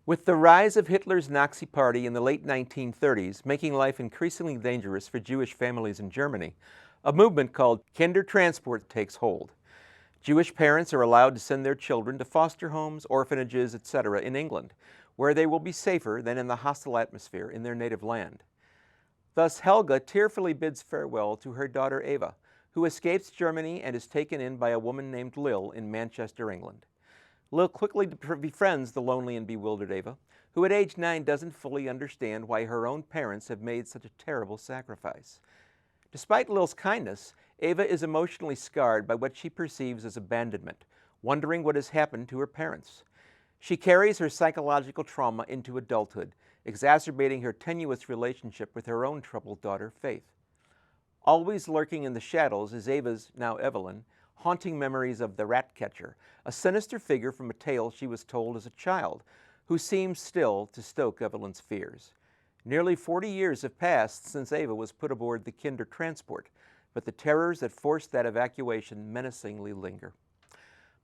With the rise of Hitler's Nazi Party in the late 1930s, making life increasingly dangerous for Jewish families in Germany, a movement called Kindertransport takes hold. Jewish parents are allowed to send their children to foster homes, orphanages, etc. in England, where they will be safer than in the hostile atmosphere in their native land. Thus, Helga tearfully bids farewell to her daughter Eva, who escapes Germany and is taken in by a woman named Lil in Manchester, England. Lil quickly befriends the lonely and bewildered Eva, who at age 9 doesn't fully understand why her own parents have made such a terrible sacrifice. Despite Lil's kindness, Eva is emotionally scarred by what she perceives as abandonment, wondering what has happened to her parents. She carries her psychological trauma into adulthood, exacerbating her tenuous relationship with her own troubled daughter, Faith. Always lurking in the shadows is Eva's, now Evelyn, haunting memories of the rat catcher, a sinister figure from a tale she was told as a child, who seems still to stoke Evelyn's fears. Nearly 40 years have passed since Eva was put aboard the Kindertransport, but the terrors that forced that evacuation menacingly linger.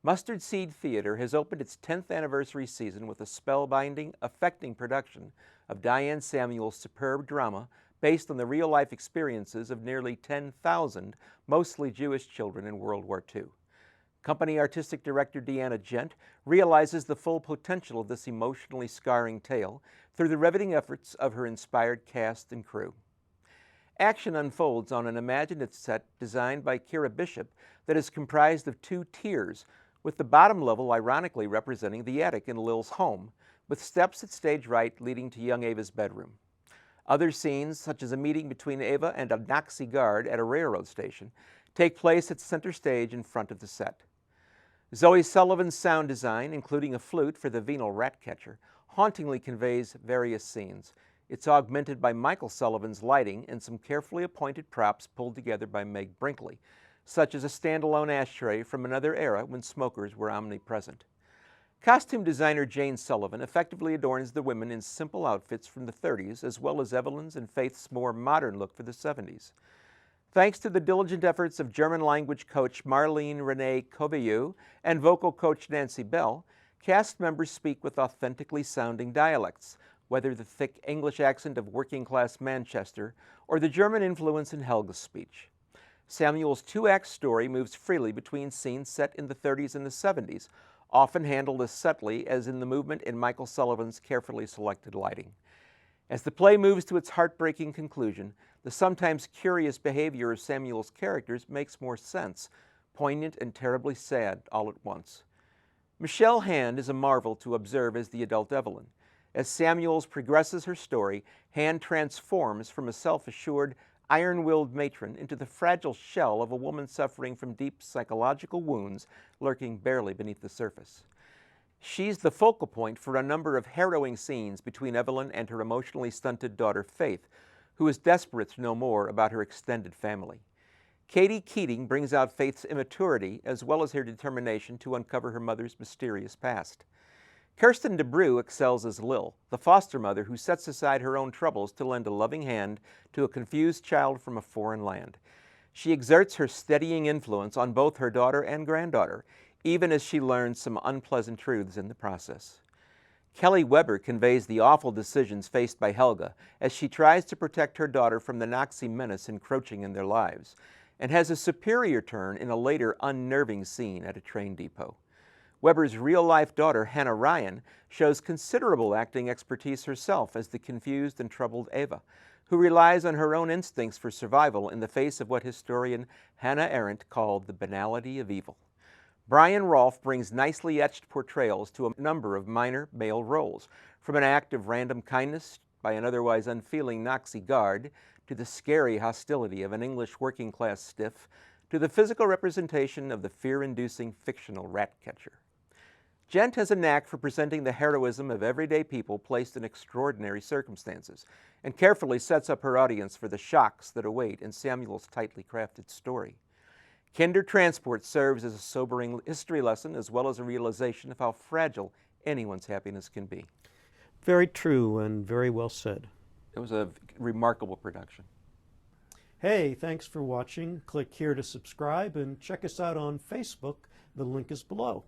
Mustard Seed Theater has opened its 10th anniversary season with a spellbinding, affecting production of Diane Samuels' superb drama based on the real-life experiences of nearly 10,000 mostly Jewish children in World War II. Company artistic director Deanna Gent realizes the full potential of this emotionally scarring tale through the riveting efforts of her inspired cast and crew. Action unfolds on an imaginative set designed by Kira Bishop that is comprised of 2 tiers, with the bottom level ironically representing the attic in Lil's home, with steps at stage right leading to young Eva's bedroom. Other scenes, such as a meeting between Eva and a Nazi guard at a railroad station, take place at center stage in front of the set. Zoe Sullivan's sound design, including a flute for the venal rat catcher, hauntingly conveys various scenes. It's augmented by Michael Sullivan's lighting and some carefully appointed props pulled together by Meg Brinkley, such as a standalone ashtray from another era when smokers were omnipresent. Costume designer Jane Sullivan effectively adorns the women in simple outfits from the 30s, as well as Evelyn's and Faith's more modern look for the 70s. Thanks to the diligent efforts of German language coach Marlene Renee Coveilleux and vocal coach Nancy Bell, cast members speak with authentically sounding dialects, whether the thick English accent of working-class Manchester or the German influence in Helga's speech. Samuel's 2-act story moves freely between scenes set in the 30s and the 70s, often handled as subtly as in the movement in Michael Sullivan's carefully selected lighting. As the play moves to its heartbreaking conclusion, the sometimes curious behavior of Samuel's characters makes more sense, poignant and terribly sad all at once. Michelle Hand is a marvel to observe as the adult Evelyn. As Samuels progresses her story, Hand transforms from a self-assured, iron-willed matron into the fragile shell of a woman suffering from deep psychological wounds lurking barely beneath the surface. She's the focal point for a number of harrowing scenes between Evelyn and her emotionally stunted daughter Faith, who is desperate to know more about her extended family. Katie Keating brings out Faith's immaturity as well as her determination to uncover her mother's mysterious past. Kirsten DeBrew excels as Lil, the foster mother who sets aside her own troubles to lend a loving hand to a confused child from a foreign land. She exerts her steadying influence on both her daughter and granddaughter, even as she learns some unpleasant truths in the process. Kelly Weber conveys the awful decisions faced by Helga as she tries to protect her daughter from the Nazi menace encroaching in their lives, and has a superior turn in a later unnerving scene at a train depot. Weber's real-life daughter, Hannah Ryan, shows considerable acting expertise herself as the confused and troubled Eva, who relies on her own instincts for survival in the face of what historian Hannah Arendt called the banality of evil. Brian Rolfe brings nicely etched portrayals to a number of minor male roles, from an act of random kindness by an otherwise unfeeling Nazi guard, to the scary hostility of an English working-class stiff, to the physical representation of the fear-inducing fictional rat catcher. Gent has a knack for presenting the heroism of everyday people placed in extraordinary circumstances, and carefully sets up her audience for the shocks that await in Samuel's tightly crafted story. Kindertransport serves as a sobering history lesson as well as a realization of how fragile anyone's happiness can be. Very true and very well said. It was a remarkable production. Hey, thanks for watching. Click here to subscribe and check us out on Facebook. The link is below.